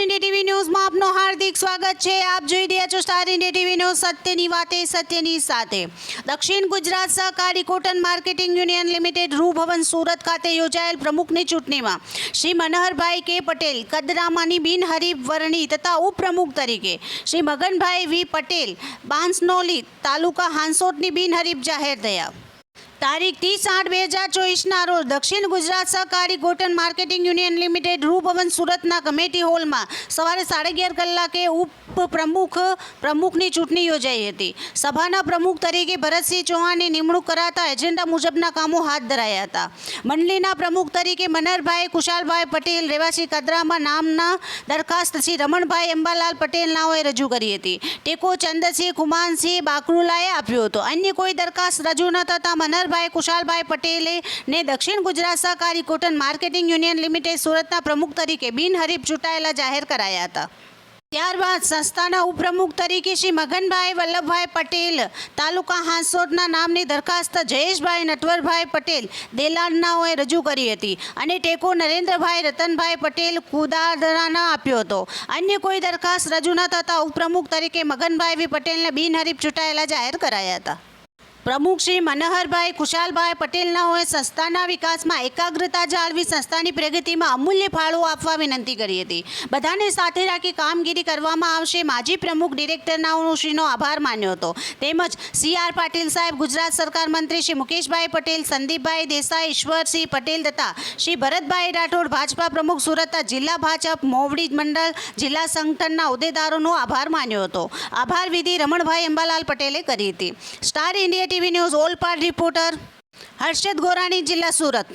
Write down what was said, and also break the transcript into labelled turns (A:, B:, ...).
A: India TV news में आपनो हार्दिक स्वागत है। आप જોઈ રહ્યા છો સ્ટાર ઇન્ડિયા ટીવી ન્યૂઝ, સત્યની વાતે સત્યની સાથે। દક્ષિણ ગુજરાત સહકારી કોટન માર્કેટિંગ યુનિયન લિમિટેડ રૂ ભવન સુરત ખાતે યોજાયેલ પ્રમુખની ચૂંટણીમાં શ્રી મનહરભાઈ કે પટેલ કદરામાની બિનહરીફ વરણી તથા ઉપપ્રમુખ તરીકે શ્રી મગનભાઈ વી પટેલ બાંસનોલી તાલુકા હાંસોટની બિનહરીફ જાહેર થયા। તારીખ 30/8/2024ના રોજ દક્ષિણ ગુજરાત સહકારી કોટન માર્કેટિંગ યુનિયન લિમિટેડ રૂ ભવન સુરતના કમિટી હોલમાં સવારે 11:30 કલાકે પ્રમુખની ચૂંટણી યોજાઈ હતી। સભાના પ્રમુખ તરીકે ભરતસિંહ ચૌહાણની નિમણૂક કરાતા એજન્ડા મુજબના કામો હાથ ધરાયા હતા। મંડળીના પ્રમુખ તરીકે મનહરભાઈ કુશાલભાઈ પટેલ રહેવાસી કદરામાં નામના દરખાસ્ત શ્રી રમણભાઈ અંબાલાલ પટેલ નાઓએ રજૂ કરી હતી। ટેકો ચંદ્રસિંહ કુમારસિંહ બાકરુલાએ આપ્યો હતો। અન્ય કોઈ દરખાસ્ત રજૂ ન થતાં મનહરભાઈ કુશાલભાઈ પટેલે ને દક્ષિણ ગુજરાત સહકારી કોટન માર્કેટિંગ યુનિયન લિમિટેડ સુરતના પ્રમુખ તરીકે બિનહરીફ ચૂંટાયેલા જાહેર કરાયા હતા। ત્યારબાદ સંસ્થાના ઉપપ્રમુખ તરીકે શ્રી મગનભાઈ વલ્લભભાઈ પટેલ તાલુકા હાંસોટના નામની દરખાસ્ત જયેશભાઈ નટવરભાઈ પટેલ દેલાડનાઓએ રજૂ કરી હતી અને ટેકો નરેન્દ્રભાઈ રતનભાઈ પટેલ કુદાદરાના આપ્યો હતો। અન્ય કોઈ દરખાસ્ત રજૂ ન થતાં ઉપપ્રમુખ તરીકે મગનભાઈ વી પટેલને બિનહરીફ ચૂંટાયેલા જાહેર કરાયા હતા। પ્રમુખ શ્રી મનહરભાઈ કુશાલભાઈ પટેલનાઓએ સંસ્થાના વિકાસમાં એકાગ્રતા જાળવી સંસ્થાની પ્રગતિમાં અમૂલ્ય ફાળો આપવા વિનંતી કરી હતી। બધાને સાથે રાખી કામગીરી કરવામાં આવશે। માજી પ્રમુખ ડિરેક્ટરનાઓનો શ્રીનો આભાર માન્યો હતો। તેમજ CR પાટીલ સાહેબ, ગુજરાત સરકાર મંત્રી શ્રી મુકેશભાઈ પટેલ, સંદીપભાઈ દેસાઈ, ઈશ્વરસિંહ પટેલ તથા શ્રી ભરતભાઈ રાઠોડ, ભાજપા પ્રમુખ સુરત જિલ્લા ભાજપ મોવડી મંડળ જિલ્લા સંગઠનના હોદ્દેદારોનો આભાર માન્યો હતો। આભાર વિધિ રમણભાઈ અંબાલાલ પટેલે કરી હતી। Star India TV news all part reporter Harshad Gorani, જિલ્લા સુરત।